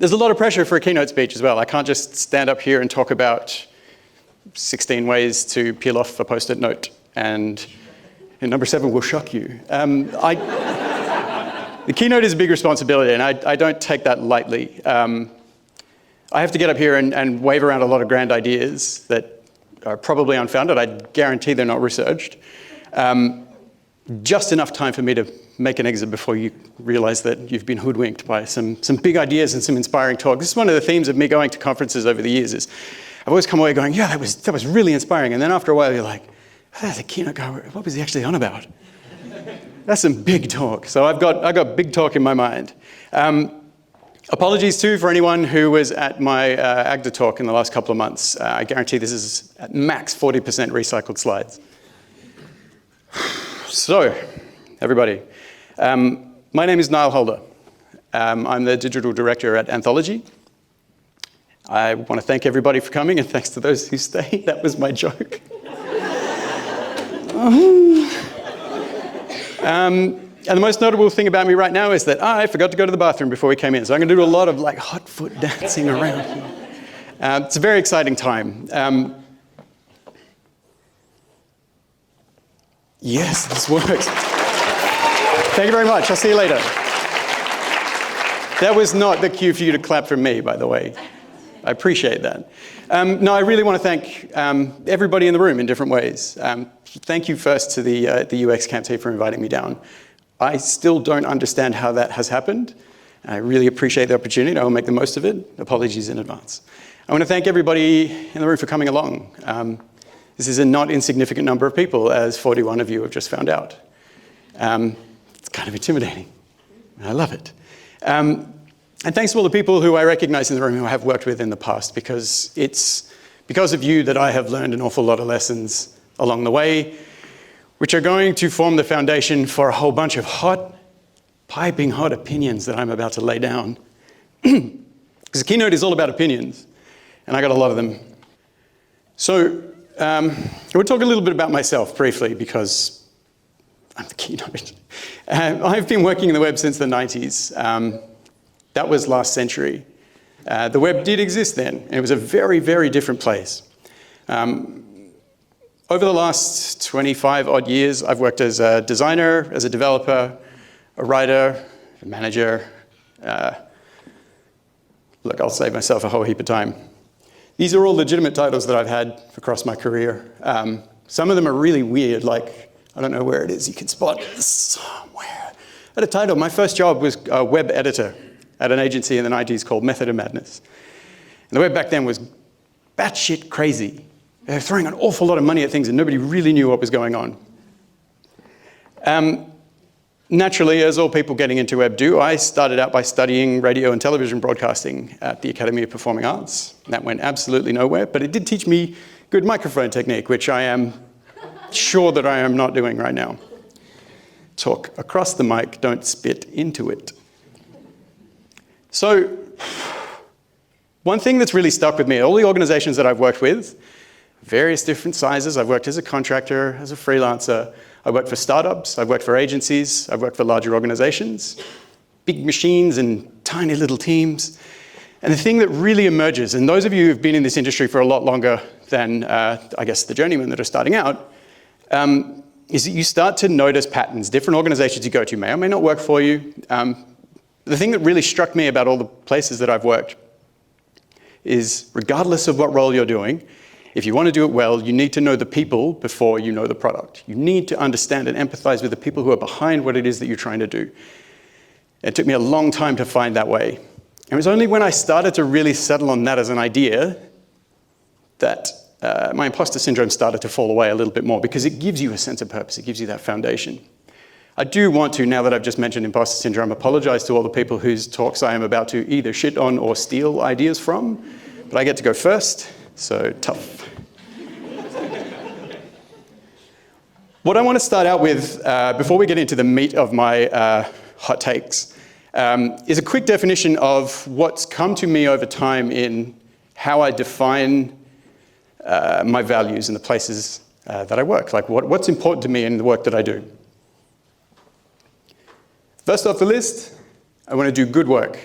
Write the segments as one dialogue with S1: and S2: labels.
S1: There's a lot of pressure for a keynote speech as well. I can't just stand up here and talk about 16 ways to peel off a Post-it note, and number 7 will shock you. The keynote is a big responsibility, and I don't take that lightly. I have to get up here and wave around a lot of grand ideas that are probably unfounded. I guarantee they're not researched. Just enough time for me to make an exit before you realize that you've been hoodwinked by some big ideas and some inspiring talk. This is one of the themes of me going to conferences over the years is I've always come away going, yeah, that was really inspiring. And then after a while, you're like, oh, that's a keynote guy. What was he actually on about? That's some big talk. So I've got big talk in my mind. Apologies too for anyone who was at my AGDA talk in the last couple of months. I guarantee this is at max 40% recycled slides. So, everybody, my name is Niaal Holder. I'm the digital director at Anthology. I want to thank everybody for coming, and thanks to those who stayed. That was my joke. And the most notable thing about me right now is that I forgot to go to the bathroom before we came in, so I'm going to do a lot of like hot foot dancing around here. It's a very exciting time. Yes, this works. Thank you very much. I'll see you later. That was not the cue for you to clap for me, by the way. I appreciate that. No, I really want to thank everybody in the room in different ways. Thank you first to the UXCamp team for inviting me down. I still don't understand how that has happened. I really appreciate the opportunity. I will make the most of it. Apologies in advance. I want to thank everybody in the room for coming along. This is a not insignificant number of people, as 41 of you have just found out. It's kind of intimidating. I love it. And thanks to all the people who I recognize in the room who I have worked with in the past, because it's because of you that I have learned an awful lot of lessons along the way, which are going to form the foundation for a whole bunch of piping hot opinions that I'm about to lay down. Because the keynote is all about opinions, and I got a lot of them. So I will talk a little bit about myself briefly, because I'm the keynote. I've been working in the web since the 90s. That was last century. The web did exist then, and it was a very, very different place. Over the last 25 odd years, I've worked as a designer, as a developer, a writer, a manager. Look, I'll save myself a whole heap of time. These are all legitimate titles that I've had across my career. Some of them are really weird, like, I don't know where it is, you can spot it somewhere. I had a title, my first job was a web editor at an agency in the 90s called Method of Madness. And the web back then was batshit crazy. They were throwing an awful lot of money at things and nobody really knew what was going on. Naturally, as all people getting into web do, I started out by studying radio and television broadcasting at the Academy of Performing Arts. That went absolutely nowhere, but it did teach me good microphone technique, which I am sure that I am not doing right now. Talk across the mic, don't spit into it. So, one thing that's really stuck with me, all the organizations that I've worked with, various different sizes. I've worked as a contractor, as a freelancer. I worked for startups, I've worked for agencies, I've worked for larger organizations, big machines and tiny little teams. And the thing that really emerges, and those of you who've been in this industry for a lot longer than, I guess, the journeymen that are starting out, is that you start to notice patterns. Different organizations you go to may or may not work for you. The thing that really struck me about all the places that I've worked is, regardless of what role you're doing, if you want to do it well, you need to know the people before you know the product. You need to understand and empathize with the people who are behind what it is that you're trying to do. It took me a long time to find that way. It was only when I started to really settle on that as an idea that my imposter syndrome started to fall away a little bit more, because it gives you a sense of purpose. It gives you that foundation. I do want to, now that I've just mentioned imposter syndrome, apologize to all the people whose talks I am about to either shit on or steal ideas from, but I get to go first, so tough. What I want to start out with, before we get into the meat of my hot takes, is a quick definition of what's come to me over time in how I define my values in the places that I work, like what's important to me in the work that I do. First off the list, I want to do good work.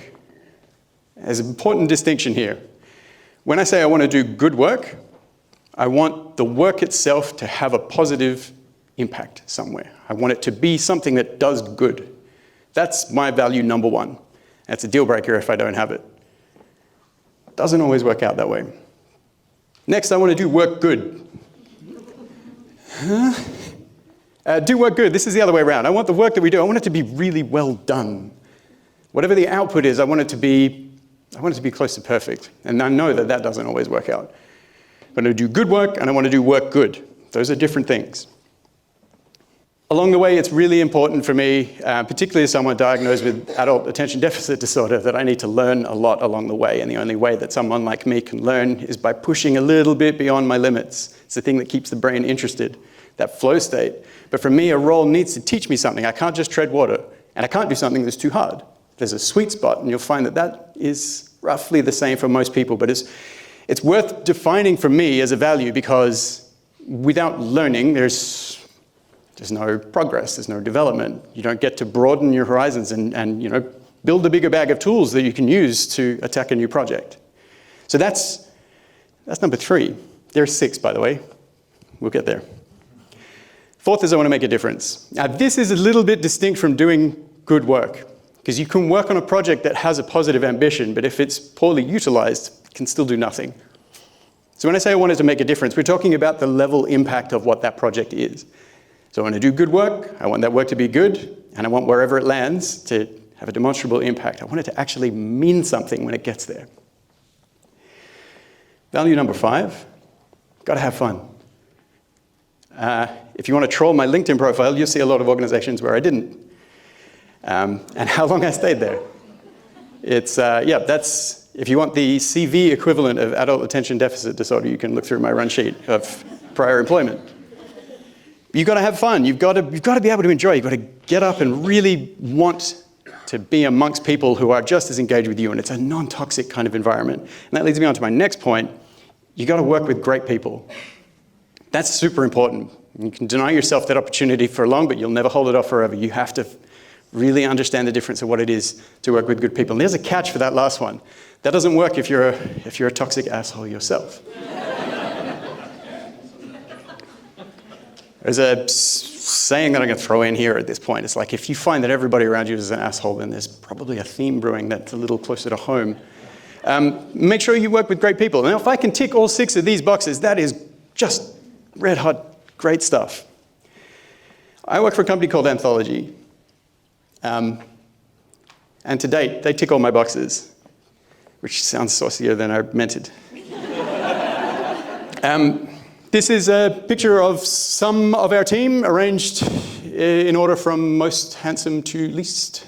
S1: There's an important distinction here. When I say I want to do good work, I want the work itself to have a positive impact somewhere. I want it to be something that does good. That's my value number one. That's a deal breaker if I don't have it. Doesn't always work out that way. Next, I want to do work good. Do work good. This is the other way around. I want the work that we do, I want it to be really well done. Whatever the output is, I want it to be close to perfect. And I know that that doesn't always work out. I want to do good work, and I want to do work good. Those are different things. Along the way, it's really important for me, particularly as someone diagnosed with adult attention deficit disorder, that I need to learn a lot along the way. And the only way that someone like me can learn is by pushing a little bit beyond my limits. It's the thing that keeps the brain interested, that flow state. But for me, a role needs to teach me something. I can't just tread water, and I can't do something that's too hard. There's a sweet spot, and you'll find that that is roughly the same for most people. But it's worth defining for me as a value, because without learning, there's no progress, there's no development. You don't get to broaden your horizons and build a bigger bag of tools that you can use to attack a new project. So that's number 3. There's 6, by the way. We'll get there. 4th is I want to make a difference. Now, this is a little bit distinct from doing good work, because you can work on a project that has a positive ambition, but if it's poorly utilized, it can still do nothing. So when I say I wanted to make a difference, we're talking about the level impact of what that project is. So I want to do good work, I want that work to be good, and I want wherever it lands to have a demonstrable impact. I want it to actually mean something when it gets there. Value number 5, got to have fun. If you want to troll my LinkedIn profile, you'll see a lot of organizations where I didn't. And how long I stayed there. That's, if you want the CV equivalent of adult attention deficit disorder, you can look through my run sheet of prior employment. You've got to have fun. You've got to be able to enjoy. You've got to get up and really want to be amongst people who are just as engaged with you, and it's a non-toxic kind of environment. And that leads me on to my next point. You've got to work with great people. That's super important. You can deny yourself that opportunity for long, but you'll never hold it off forever. You have to really understand the difference of what it is to work with good people. And there's a catch for that last one. That doesn't work if you're a toxic asshole yourself. There's a saying that I'm going to throw in here at this point. It's like, if you find that everybody around you is an asshole, then there's probably a theme brewing that's a little closer to home. Make sure you work with great people. Now, if I can tick all 6 of these boxes, that is just red hot, great stuff. I work for a company called Anthology. And to date, they tick all my boxes, which sounds saucier than I meant it. This is a picture of some of our team arranged in order from most handsome to least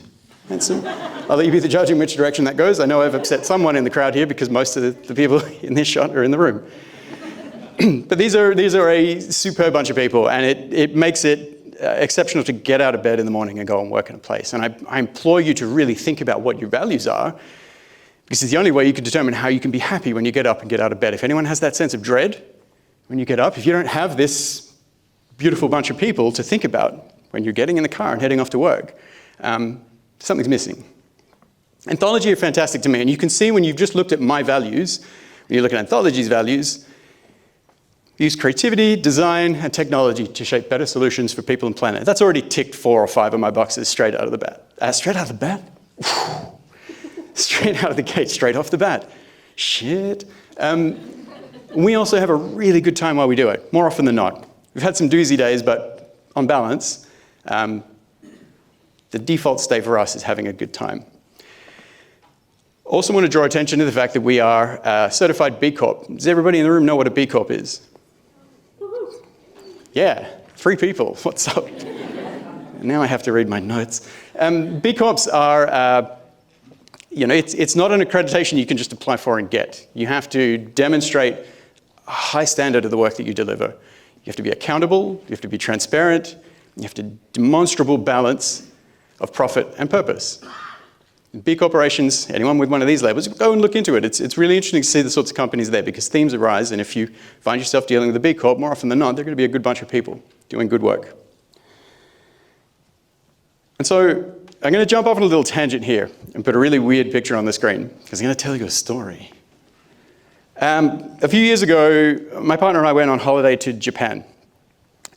S1: handsome. I'll let you be the judge in which direction that goes. I know I've upset someone in the crowd here because most of the people in this shot are in the room. But these are a superb bunch of people, and it makes it exceptional to get out of bed in the morning and go and work in a place. And I implore you to really think about what your values are, because it's the only way you can determine how you can be happy when you get up and get out of bed. If anyone has that sense of dread when you get up, if you don't have this beautiful bunch of people to think about when you're getting in the car and heading off to work, something's missing. Anthology are fantastic to me, and you can see when you've just looked at my values, when you look at Anthology's values, use creativity, design, and technology to shape better solutions for people and planet. That's already ticked 4 or 5 of my boxes straight out of the bat. Straight out of the bat? Straight out of the gate, straight off the bat. Shit. We also have a really good time while we do it, more often than not. We've had some doozy days, but on balance, the default state for us is having a good time. Also want to draw attention to the fact that we are a certified B Corp. Does everybody in the room know what a B Corp is? Yeah, 3 people. What's up? Now I have to read my notes. B Corps are, it's not an accreditation you can just apply for and get. You have to demonstrate a high standard of the work that you deliver. You have to be accountable, you have to be transparent, you have to demonstrable balance of profit and purpose. B corporations, anyone with one of these labels, go and look into it. It's really interesting to see the sorts of companies there, because themes arise, and if you find yourself dealing with a B Corp, more often than not, they're going to be a good bunch of people doing good work. And so I'm going to jump off on a little tangent here and put a really weird picture on the screen because I'm going to tell you a story. A few years ago, my partner and I went on holiday to Japan.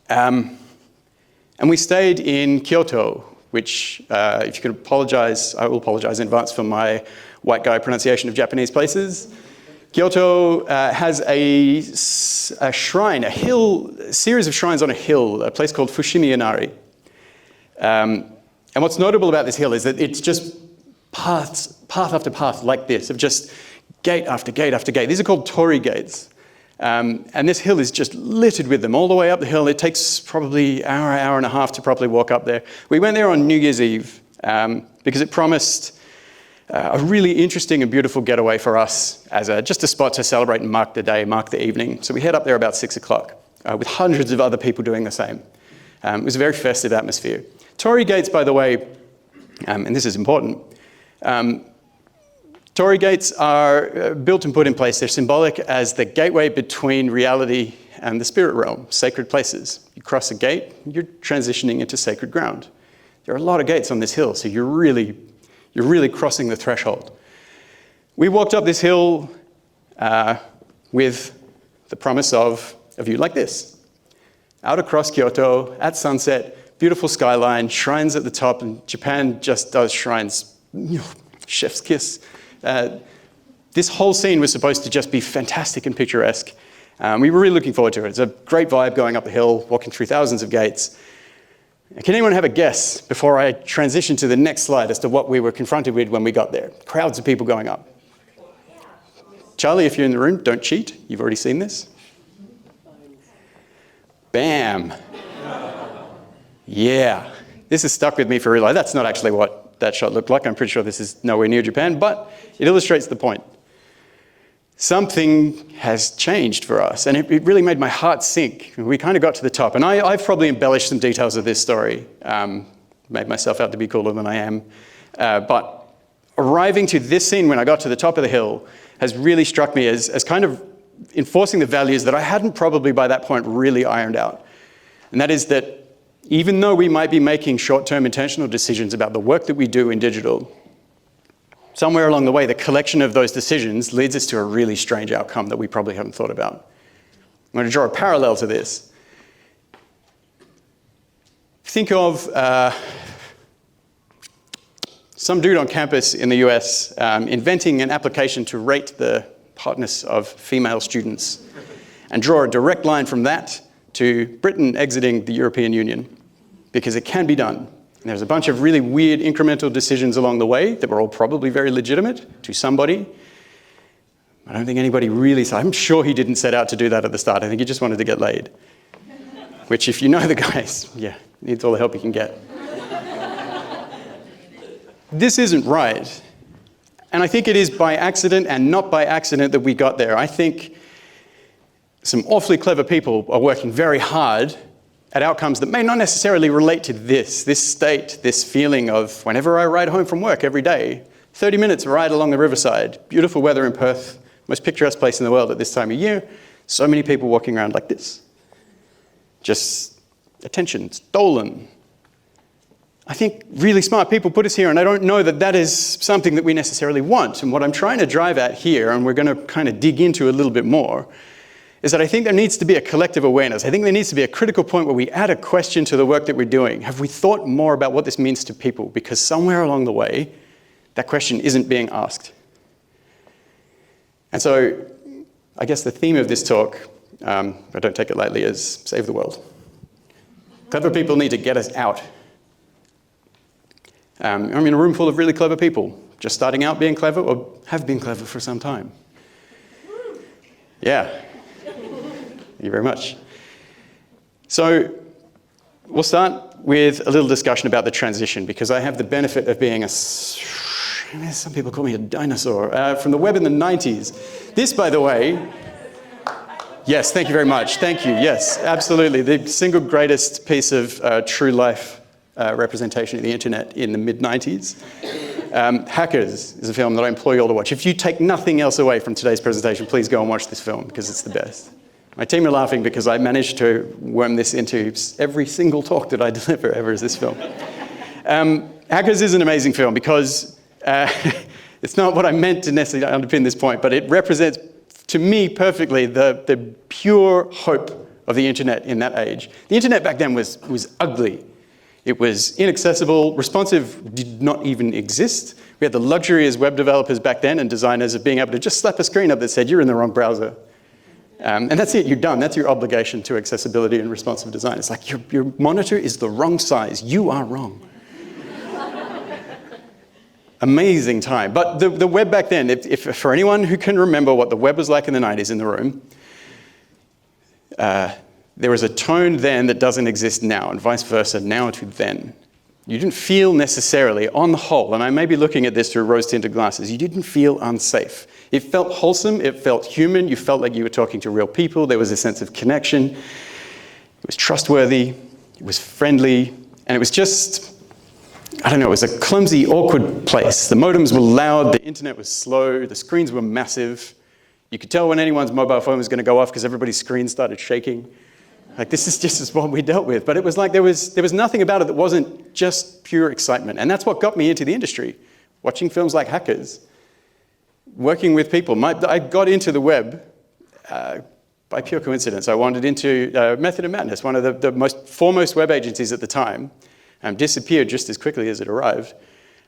S1: And we stayed in Kyoto, which, if you could apologize, I will apologize in advance for my white guy pronunciation of Japanese places. Kyoto has a shrine, a series of shrines on a hill, a place called Fushimi Inari. And what's notable about this hill is that it's just path after path like this, of just gate after gate after gate. These are called torii gates. And this hill is just littered with them all the way up the hill. It takes probably an hour and a half to properly walk up there. We went there on New Year's Eve because it promised a really interesting and beautiful getaway for us as just a spot to celebrate and mark the day, mark the evening. So we head up there about 6 o'clock with hundreds of other people doing the same. It was a very festive atmosphere. Torii gates, by the way, and this is important, torii gates are built and put in place. They're symbolic as the gateway between reality and the spirit realm, sacred places. You cross a gate, you're transitioning into sacred ground. There are a lot of gates on this hill, so you're really crossing the threshold. We walked up this hill with the promise of a view like this. Out across Kyoto, at sunset, beautiful skyline, shrines at the top, and Japan just does shrines, chef's kiss. This whole scene was supposed to just be fantastic and picturesque. We were really looking forward to it. It's a great vibe going up the hill, walking through thousands of gates. Can anyone have a guess before I transition to the next slide as to what we were confronted with when we got there? Crowds of people going up. Charlie, if you're in the room, don't cheat. You've already seen this. Bam. Yeah. This has stuck with me for a real life. That's not actually what that shot looked like. I'm pretty sure this is nowhere near Japan, but it illustrates the point. Something has changed for us, and it really made my heart sink. We kind of got to the top, and I've probably embellished some details of this story, made myself out to be cooler than I am, but arriving to this scene when I got to the top of the hill has really struck me as kind of enforcing the values that I hadn't probably by that point really ironed out. And that is that even though we might be making short-term intentional decisions about the work that we do in digital, somewhere along the way, the collection of those decisions leads us to a really strange outcome that we probably haven't thought about. I'm going to draw a parallel to this. Think of some dude on campus in the US inventing an application to rate the hotness of female students and draw a direct line from that to Britain exiting the European Union, because it can be done. And there's a bunch of really weird incremental decisions along the way that were all probably very legitimate to somebody. I don't think anybody really said, I'm sure he didn't set out to do that at the start. I think he just wanted to get laid. Which, if you know the guys, yeah, needs all the help he can get. This isn't right. And I think it is by accident and not by accident that we got there. I think some awfully clever people are working very hard at outcomes that may not necessarily relate to this state, this feeling of whenever I ride home from work every day, 30 minutes ride along the riverside, beautiful weather in Perth, most picturesque place in the world at this time of year, so many people walking around like this. Just attention stolen. I think really smart people put us here, and I don't know that that is something that we necessarily want. And what I'm trying to drive at here, and we're going to kind of dig into a little bit more, is that I think there needs to be a collective awareness. I think there needs to be a critical point where we add a question to the work that we're doing. Have we thought more about what this means to people? Because somewhere along the way, that question isn't being asked. And so I guess the theme of this talk, I don't take it lightly, is save the world. Clever people need to get us out. I'm in a room full of really clever people, just starting out being clever or have been clever for some time. Yeah. Thank you very much. So we'll start with a little discussion about the transition, because I have the benefit of being some people call me a dinosaur, from the web in the 90s. This, by the way, yes, thank you very much. Thank you. Yes, absolutely. The single greatest piece of true life representation of the internet in the mid-90s. Hackers is a film that I implore you all to watch. If you take nothing else away from today's presentation, please go and watch this film, because it's the best. My team are laughing because I managed to worm this into every single talk that I deliver ever as this film. And Hackers is an amazing film because it's not what I meant to necessarily underpin this point, but it represents, to me perfectly, the pure hope of the internet in that age. The internet back then was ugly. It was inaccessible. Responsive did not even exist. We had the luxury as web developers back then and designers of being able to just slap a screen up that said, you're in the wrong browser. And that's it, you're done. That's your obligation to accessibility and responsive design. It's like, your monitor is the wrong size. You are wrong. Amazing time. But the web back then, if for anyone who can remember what the web was like in the 90s in the room, there was a tone then that doesn't exist now, and vice versa, now to then. You didn't feel necessarily, on the whole, and I may be looking at this through rose-tinted glasses, you didn't feel unsafe. It felt wholesome, it felt human, you felt like you were talking to real people, there was a sense of connection, it was trustworthy, it was friendly, and it was just, I don't know, it was a clumsy, awkward place. The modems were loud, the internet was slow, the screens were massive. You could tell when anyone's mobile phone was going to go off because everybody's screen started shaking. Like, this is just what we dealt with. But it was like there was nothing about it that wasn't just pure excitement. And that's what got me into the industry. Watching films like Hackers, working with people. I got into the web by pure coincidence. I wandered into Method of Madness, one of the most foremost web agencies at the time, disappeared just as quickly as it arrived.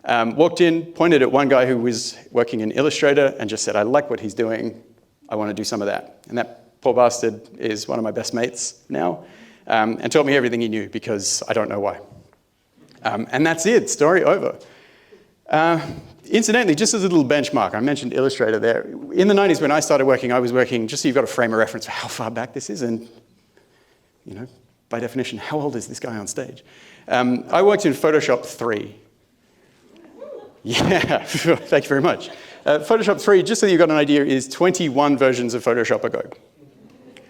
S1: Walked in, pointed at one guy who was working in Illustrator and just said, I like what he's doing. I want to do some of that. And that poor bastard is one of my best mates now, and taught me everything he knew because I don't know why. And that's it, story over. Incidentally, just as a little benchmark, I mentioned Illustrator there. In the 90s when I started working, I was working, just so you've got a frame of reference for how far back this is, and you know, by definition, how old is this guy on stage? I worked in Photoshop 3. Yeah, thank you very much. Photoshop 3, just so you've got an idea, is 21 versions of Photoshop ago.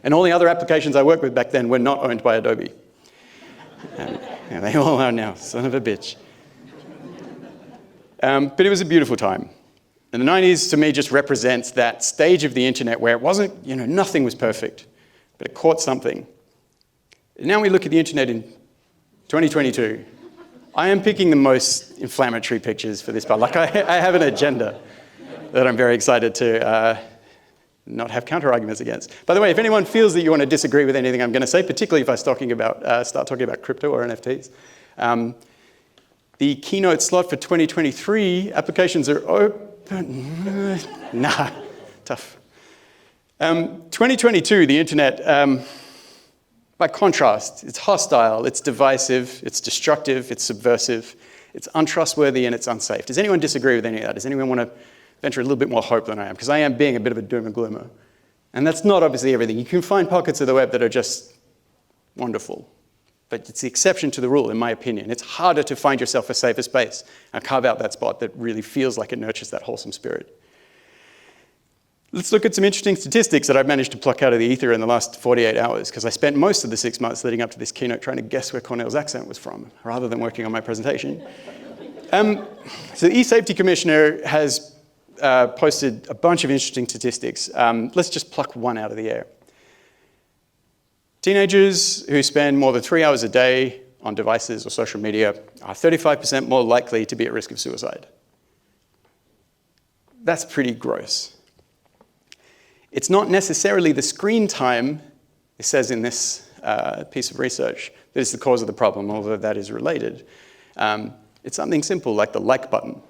S1: And all the other applications I worked with back then were not owned by Adobe. And they all are now, son of a bitch. But it was a beautiful time. And the 90s, to me, just represents that stage of the internet where it wasn't, nothing was perfect, but it caught something. And now we look at the internet in 2022. I am picking the most inflammatory pictures for this part. Like, I have an agenda that I'm very excited to not have counter-arguments against. By the way, if anyone feels that you want to disagree with anything I'm going to say, particularly if I start talking about crypto or NFTs, the Keynote slot for 2023 applications are open. Nah, tough. 2022, the internet, by contrast, it's hostile, it's divisive, it's destructive, it's subversive, it's untrustworthy, and it's unsafe. Does anyone disagree with any of that? Does anyone want to venture a little bit more hope than I am? Because I am being a bit of a doom and gloomer. And that's not obviously everything. You can find pockets of the web that are just wonderful. But it's the exception to the rule, in my opinion. It's harder to find yourself a safer space and carve out that spot that really feels like it nurtures that wholesome spirit. Let's look at some interesting statistics that I've managed to pluck out of the ether in the last 48 hours, because I spent most of the 6 months leading up to this keynote trying to guess where Cornell's accent was from, rather than working on my presentation. So the E-Safety Commissioner has posted a bunch of interesting statistics. Let's just pluck one out of the air. Teenagers who spend more than 3 hours a day on devices or social media are 35% more likely to be at risk of suicide. That's pretty gross. It's not necessarily the screen time, it says in this piece of research, that is the cause of the problem, although that is related. It's something simple like the like button.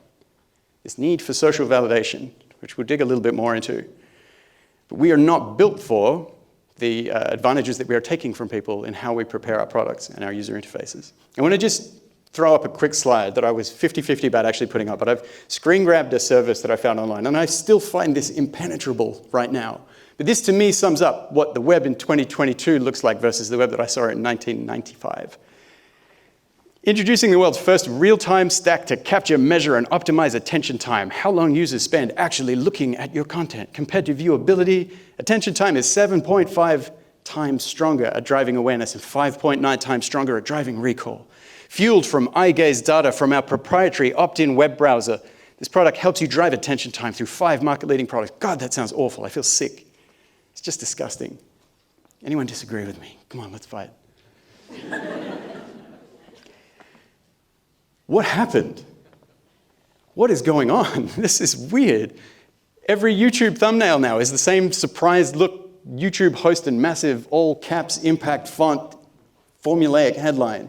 S1: This need for social validation, which we'll dig a little bit more into. But we are not built for the advantages that we are taking from people in how we prepare our products and our user interfaces. I want to just throw up a quick slide that I was 50-50 about actually putting up, but I've screen grabbed a service that I found online, and I still find this impenetrable right now. But this, to me, sums up what the web in 2022 looks like versus the web that I saw in 1995. Introducing the world's first real-time stack to capture, measure, and optimize attention time. How long users spend actually looking at your content. Compared to viewability, attention time is 7.5 times stronger at driving awareness and 5.9 times stronger at driving recall. Fueled from eye gaze data from our proprietary opt-in web browser, this product helps you drive attention time through 5 market-leading products. God, that sounds awful. I feel sick. It's just disgusting. Anyone disagree with me? Come on, let's fight. What happened? What is going on? This is weird. Every YouTube thumbnail now is the same surprised look, YouTube host and massive all caps impact font formulaic headline.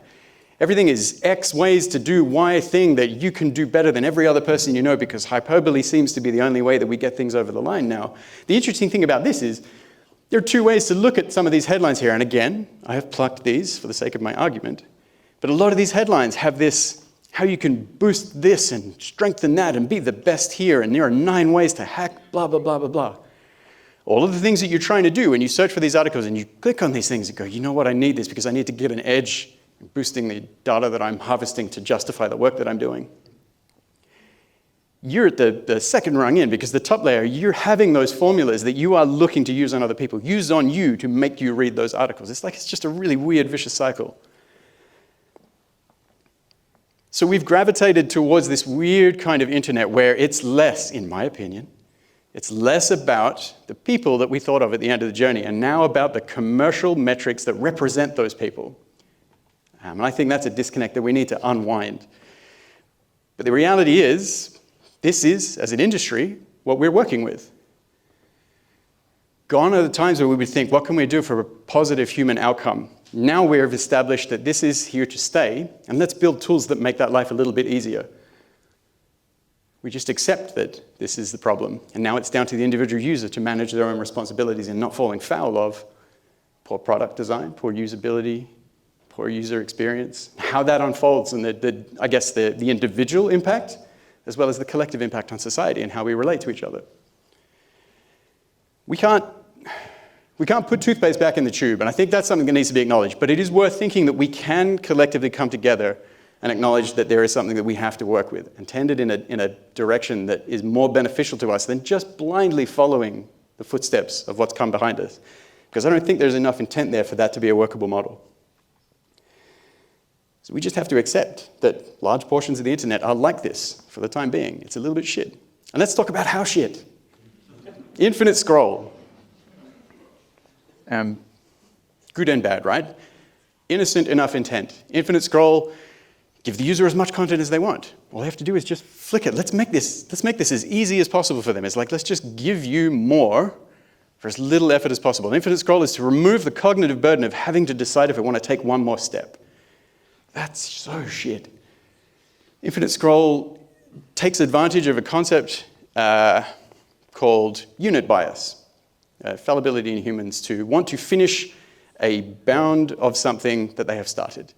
S1: Everything is X ways to do Y thing that you can do better than every other person you know, because hyperbole seems to be the only way that we get things over the line now. The interesting thing about this is there are two ways to look at some of these headlines here. And again, I have plucked these for the sake of my argument. But a lot of these headlines have this, how you can boost this and strengthen that and be the best here. And there are 9 ways to hack blah, blah, blah, blah, blah. All of the things that you're trying to do when you search for these articles and you click on these things and go, you know what, I need this because I need to get an edge in boosting the data that I'm harvesting to justify the work that I'm doing. You're at the second rung in, because the top layer, you're having those formulas that you are looking to use on other people, use on you to make you read those articles. It's just a really weird, vicious cycle. So we've gravitated towards this weird kind of internet where it's less, in my opinion, it's less about the people that we thought of at the end of the journey and now about the commercial metrics that represent those people. And I think that's a disconnect that we need to unwind. But the reality is, this is, as an industry, what we're working with. Gone are the times where we would think, what can we do for a positive human outcome? Now we've established that this is here to stay, and let's build tools that make that life a little bit easier. We just accept that this is the problem, and now it's down to the individual user to manage their own responsibilities and not falling foul of poor product design, poor usability, poor user experience, how that unfolds, and the individual impact, as well as the collective impact on society and how we relate to each other. We can't put toothpaste back in the tube, and I think that's something that needs to be acknowledged, but it is worth thinking that we can collectively come together and acknowledge that there is something that we have to work with and tend it in a direction that is more beneficial to us than just blindly following the footsteps of what's come behind us. Because I don't think there's enough intent there for that to be a workable model. So we just have to accept that large portions of the internet are like this for the time being. It's a little bit shit. And let's talk about how shit. Infinite scroll. Good and bad, right? Innocent enough intent. Infinite scroll, give the user as much content as they want. All they have to do is just flick it. Let's make this as easy as possible for them. It's like, let's just give you more for as little effort as possible. Infinite scroll is to remove the cognitive burden of having to decide if I want to take one more step. That's so shit. Infinite scroll takes advantage of a concept called unit bias, fallibility in humans to want to finish a bound of something that they have started.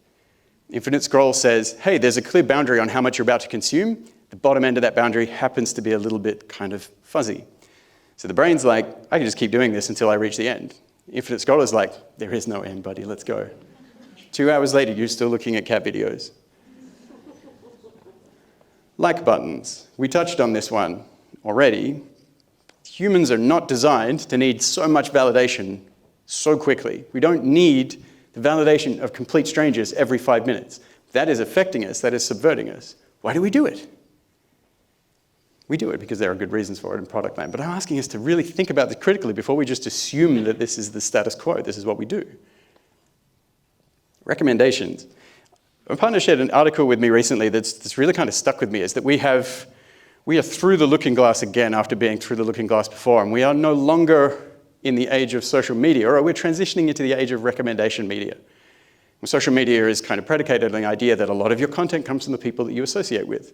S1: Infinite scroll says, hey, there's a clear boundary on how much you're about to consume. The bottom end of that boundary happens to be a little bit kind of fuzzy. So the brain's like, I can just keep doing this until I reach the end. Infinite scroll is like, there is no end, buddy, let's go. 2 hours later, you're still looking at cat videos. Like buttons. We touched on this one already. Humans are not designed to need so much validation so quickly. We don't need the validation of complete strangers every 5 minutes. That is affecting us. That is subverting us. Why do we do it? We do it because there are good reasons for it in product land. But I'm asking us to really think about this critically before we just assume that this is the status quo. This is what we do. Recommendations. A partner shared an article with me recently that's really kind of stuck with me, is that we are through the looking glass again after being through the looking glass before, and we are no longer in the age of social media, or we're transitioning into the age of recommendation media. Well, social media is kind of predicated on the idea that a lot of your content comes from the people that you associate with.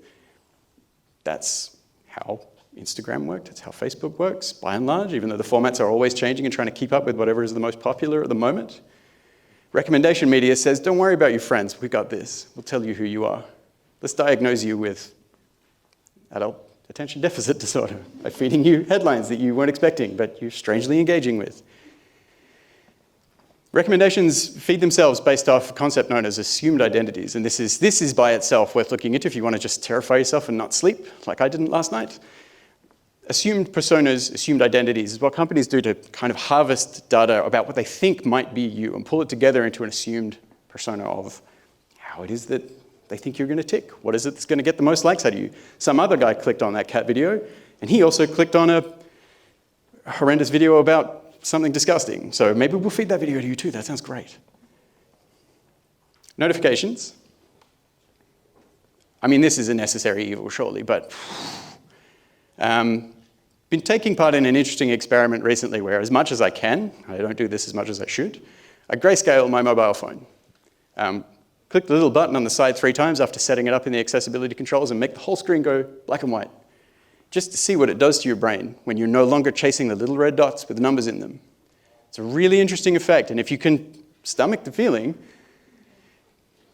S1: That's how Instagram worked, it's how Facebook works, by and large, even though the formats are always changing and trying to keep up with whatever is the most popular at the moment. Recommendation media says, don't worry about your friends, we got this. We'll tell you who you are. Let's diagnose you with adult attention deficit disorder by feeding you headlines that you weren't expecting, but you're strangely engaging with. Recommendations feed themselves based off a concept known as assumed identities, and this is by itself worth looking into if you want to just terrify yourself and not sleep, like I didn't last night. Assumed personas, assumed identities is what companies do to kind of harvest data about what they think might be you and pull it together into an assumed persona of how it is that they think you're going to tick. What is it that's going to get the most likes out of you? Some other guy clicked on that cat video, and he also clicked on a horrendous video about something disgusting. So maybe we'll feed that video to you too. That sounds great. Notifications. I mean, this is a necessary evil, surely, but been taking part in an interesting experiment recently where, as much as I can, I don't do this as much as I should, I grayscale my mobile phone. Click the little button on the side 3 times after setting it up in the accessibility controls and make the whole screen go black and white, just to see what it does to your brain when you're no longer chasing the little red dots with numbers in them. It's a really interesting effect, and if you can stomach the feeling,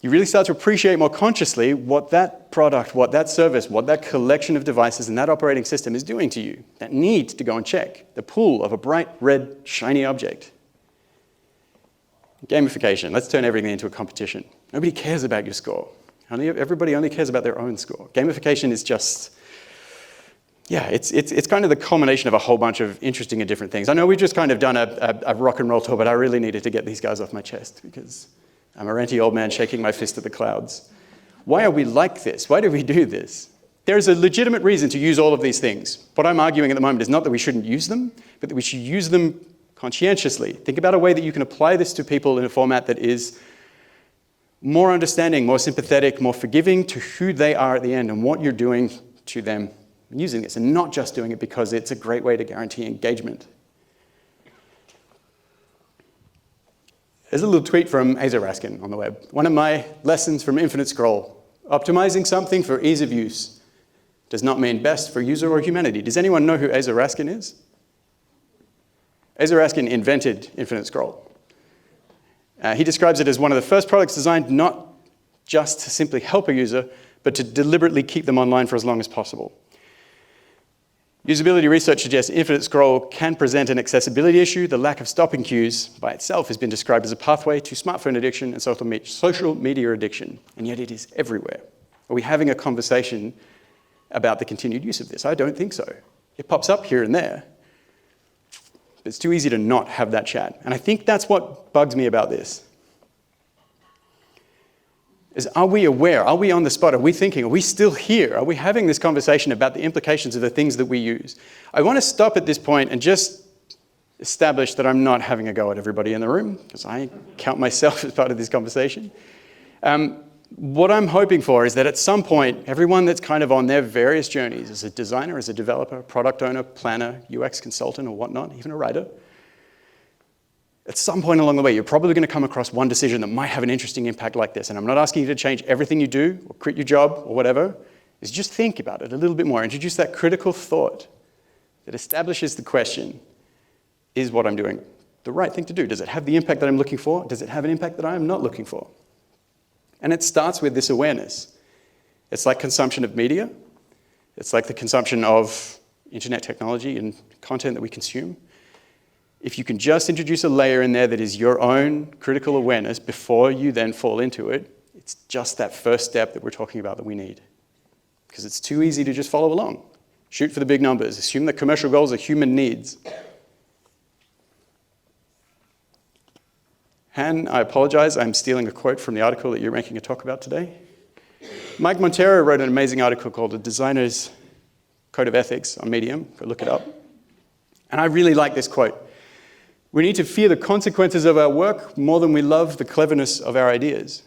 S1: you really start to appreciate more consciously what that product, what that service, what that collection of devices and that operating system is doing to you, that need to go and check, the pull of a bright, red, shiny object. Gamification, let's turn everything into a competition. Nobody cares about your score. Everybody only cares about their own score. Gamification is just, yeah, it's kind of the culmination of a whole bunch of interesting and different things. I know we've just kind of done a rock and roll tour, but I really needed to get these guys off my chest because I'm a ranty old man shaking my fist at the clouds. Why are we like this? Why do we do this? There's a legitimate reason to use all of these things. What I'm arguing at the moment is not that we shouldn't use them, but that we should use them conscientiously. Think about a way that you can apply this to people in a format that is more understanding, more sympathetic, more forgiving to who they are at the end and what you're doing to them using this, and not just doing it because it's a great way to guarantee engagement. There's a little tweet from Asa Raskin on the web. One of my lessons from Infinite Scroll. Optimizing something for ease of use does not mean best for user or humanity. Does anyone know who Asa Raskin is? Asa Raskin invented Infinite Scroll. He describes it as one of the first products designed not just to simply help a user, but to deliberately keep them online for as long as possible. Usability research suggests Infinite Scroll can present an accessibility issue. The lack of stopping cues by itself has been described as a pathway to smartphone addiction and social media addiction, and yet it is everywhere. Are we having a conversation about the continued use of this? I don't think so. It pops up here and there. It's too easy to not have that chat. And I think that's what bugs me about this. Is, are we aware? Are we on the spot? Are we thinking? Are we still here? Are we having this conversation about the implications of the things that we use? I want to stop at this point and just establish that I'm not having a go at everybody in the room, because I count myself as part of this conversation. What I'm hoping for is that at some point, everyone that's kind of on their various journeys as a designer, as a developer, product owner, planner, UX consultant, or whatnot, even a writer, at some point along the way, you're probably going to come across one decision that might have an interesting impact like this. And I'm not asking you to change everything you do or quit your job or whatever. Is just think about it a little bit more. Introduce that critical thought that establishes the question, is what I'm doing the right thing to do? Does it have the impact that I'm looking for? Does it have an impact that I am not looking for? And it starts with this awareness. It's like consumption of media. It's like the consumption of internet technology and content that we consume. If you can just introduce a layer in there that is your own critical awareness before you then fall into it, it's just that first step that we're talking about that we need. Because it's too easy to just follow along. Shoot for the big numbers. Assume that commercial goals are human needs. Han, I apologize, I'm stealing a quote from the article that you're making a talk about today. Mike Montero wrote an amazing article called A Designer's Code of Ethics on Medium. Go look it up. And I really like this quote. We need to fear the consequences of our work more than we love the cleverness of our ideas.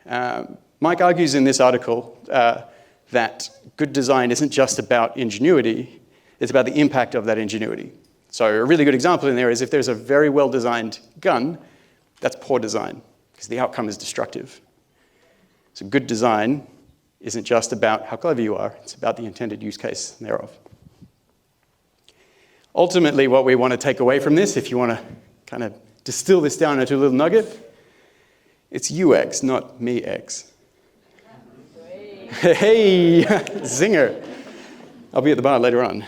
S1: Mike argues in this article that good design isn't just about ingenuity, it's about the impact of that ingenuity. So a really good example in there is if there's a very well-designed gun, that's poor design, because the outcome is destructive. So good design isn't just about how clever you are, it's about the intended use case thereof. Ultimately, what we want to take away from this, if you want to kind of distill this down into a little nugget, it's UX, not me-X. Hey, zinger. I'll be at the bar later on.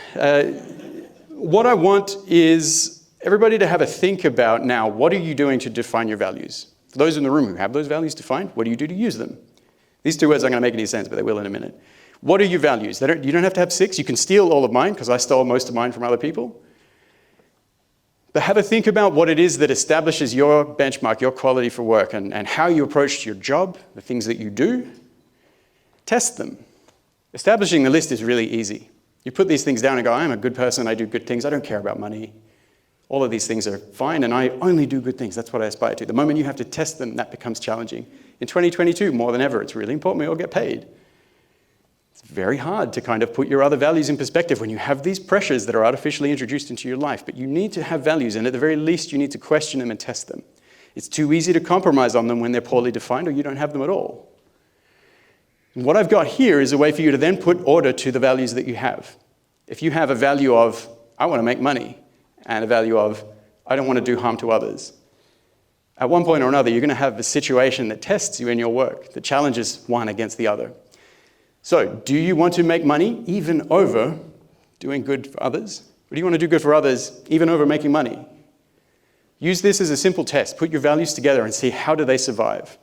S1: What I want is everybody to have a think about now, what are you doing to define your values? For those in the room who have those values defined, what do you do to use them? These two words aren't going to make any sense, but they will in a minute. What are your values? You don't have to have 6. You can steal all of mine, because I stole most of mine from other people. But have a think about what it is that establishes your benchmark, your quality for work, and how you approach your job, the things that you do. Test them. Establishing the list is really easy. You put these things down and go, I'm a good person, I do good things, I don't care about money. All of these things are fine, and I only do good things. That's what I aspire to. The moment you have to test them, that becomes challenging. In 2022, more than ever, it's really important we all get paid. It's very hard to kind of put your other values in perspective when you have these pressures that are artificially introduced into your life, but you need to have values, and at the very least, you need to question them and test them. It's too easy to compromise on them when they're poorly defined or you don't have them at all. And what I've got here is a way for you to then put order to the values that you have. If you have a value of, I want to make money, and a value of, I don't want to do harm to others, at one point or another, you're going to have a situation that tests you in your work, that challenges one against the other. So, do you want to make money even over doing good for others? Or do you want to do good for others even over making money? Use this as a simple test. Put your values together and see how do they survive.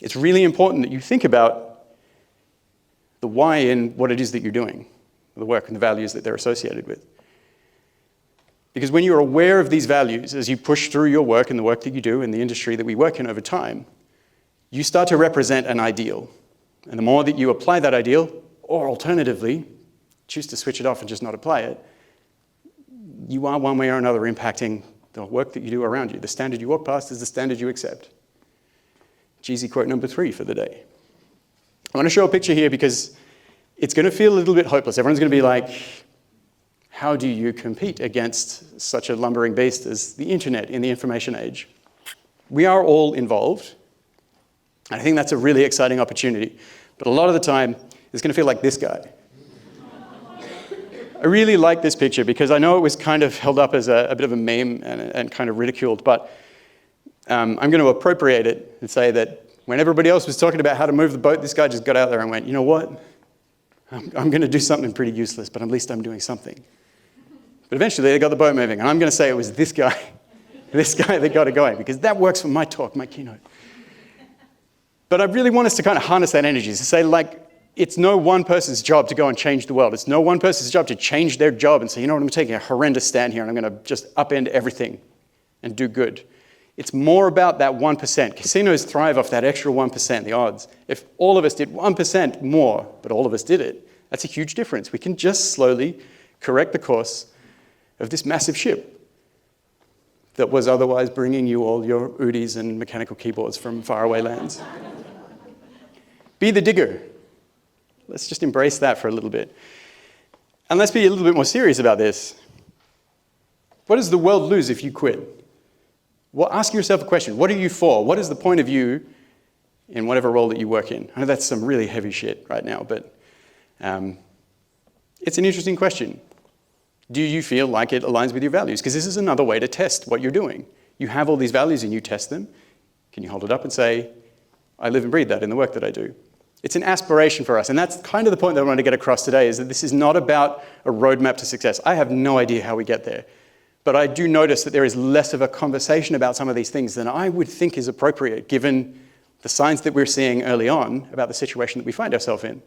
S1: It's really important that you think about the why in what it is that you're doing, the work and the values that they're associated with. Because when you're aware of these values, as you push through your work and the work that you do in the industry that we work in over time, you start to represent an ideal. And the more that you apply that ideal, or alternatively, choose to switch it off and just not apply it, you are one way or another impacting the work that you do around you. The standard you walk past is the standard you accept. Cheesy quote number 3 for the day. I want to show a picture here because it's going to feel a little bit hopeless. Everyone's going to be like, how do you compete against such a lumbering beast as the internet in the information age? We are all involved. And I think that's a really exciting opportunity. But a lot of the time, it's going to feel like this guy. I really like this picture because I know it was kind of held up as a bit of a meme and kind of ridiculed, but I'm going to appropriate it and say that when everybody else was talking about how to move the boat, this guy just got out there and went, you know what? I'm going to do something pretty useless, but at least I'm doing something. But eventually they got the boat moving, and I'm going to say it was this guy that got it going, because that works for my talk, my keynote. But I really want us to kind of harness that energy, to say, like, it's no one person's job to go and change the world. It's no one person's job to change their job and say, you know what, I'm taking a horrendous stand here, and I'm going to just upend everything and do good. It's more about that 1%. Casinos thrive off that extra 1%, the odds. If all of us did 1% more, but all of us did it, that's a huge difference. We can just slowly correct the course of this massive ship that was otherwise bringing you all your Udis and mechanical keyboards from faraway lands. Be the digger. Let's just embrace that for a little bit. And let's be a little bit more serious about this. What does the world lose if you quit? Well, ask yourself a question. What are you for? What is the point of you in whatever role that you work in? I know that's some really heavy shit right now, but it's an interesting question. Do you feel like it aligns with your values? Because this is another way to test what you're doing. You have all these values and you test them. Can you hold it up and say, I live and breathe that in the work that I do? It's an aspiration for us. And that's kind of the point that I want to get across today, is that this is not about a roadmap to success. I have no idea how we get there. But I do notice that there is less of a conversation about some of these things than I would think is appropriate, given the signs that we're seeing early on about the situation that we find ourselves in.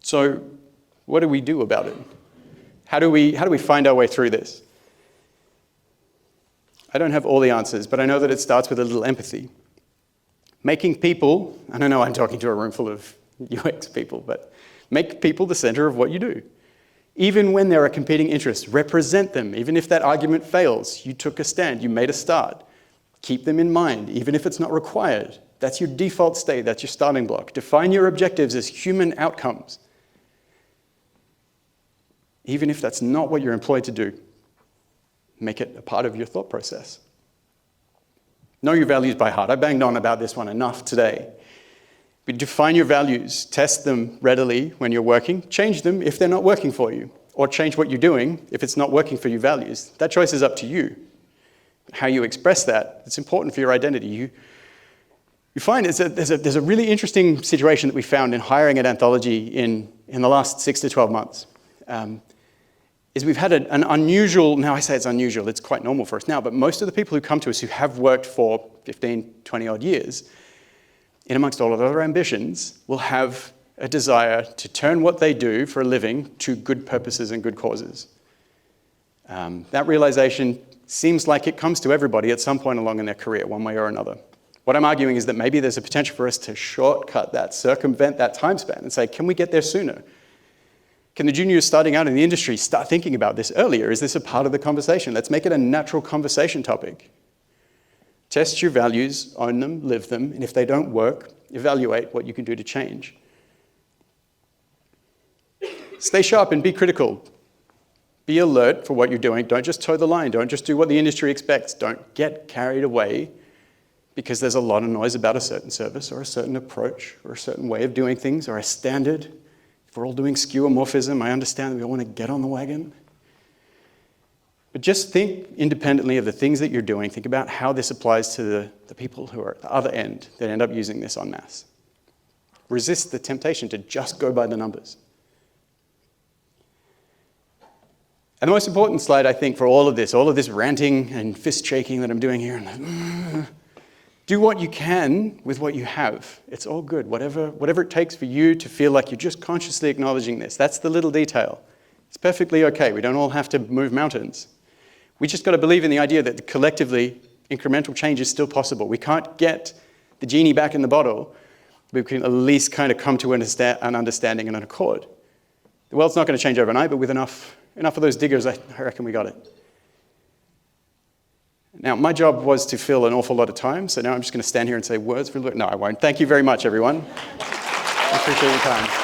S1: So what do we do about it? How do we find our way through this? I don't have all the answers, but I know that it starts with a little empathy. Making people, and I know I'm talking to a room full of UX people, but make people the center of what you do. Even when there are competing interests, represent them. Even if that argument fails, you took a stand, you made a start. Keep them in mind, even if it's not required. That's your default state, that's your starting block. Define your objectives as human outcomes. Even if that's not what you're employed to do, make it a part of your thought process. Know your values by heart. I banged on about this one enough today. But define your values, test them readily when you're working, change them if they're not working for you, or change what you're doing if it's not working for your values. That choice is up to you. How you express that, it's important for your identity. You find there's a really interesting situation that we found in hiring at Anthology in the last 6 to 12 months. Is we've had an unusual, now I say it's unusual, it's quite normal for us now, but most of the people who come to us who have worked for 15, 20 odd years, in amongst all of their ambitions, will have a desire to turn what they do for a living to good purposes and good causes. That realization seems like it comes to everybody at some point along in their career, one way or another. What I'm arguing is that maybe there's a potential for us to shortcut that, circumvent that time span and say, can we get there sooner? Can the juniors starting out in the industry start thinking about this earlier? Is this a part of the conversation? Let's make it a natural conversation topic. Test your values, own them, live them, and if they don't work, evaluate what you can do to change. Stay sharp and be critical. Be alert for what you're doing. Don't just toe the line. Don't just do what the industry expects. Don't get carried away because there's a lot of noise about a certain service or a certain approach or a certain way of doing things or a standard. If we're all doing skeuomorphism, I understand that we all want to get on the wagon. But just think independently of the things that you're doing. Think about how this applies to the people who are at the other end that end up using this en masse. Resist the temptation to just go by the numbers. And the most important slide, I think, for all of this ranting and fist shaking that I'm doing here, do what you can with what you have. It's all good. Whatever it takes for you to feel like you're just consciously acknowledging this. That's the little detail. It's perfectly okay. We don't all have to move mountains. We just got to believe in the idea that collectively incremental change is still possible. We can't get the genie back in the bottle, but we can at least kind of come to an understanding and an accord. The world's not going to change overnight, but with enough of those diggers, I reckon we got it. Now, my job was to fill an awful lot of time, so now I'm just going to stand here and say words for a little bit. No, I won't. Thank you very much, everyone. I appreciate your time.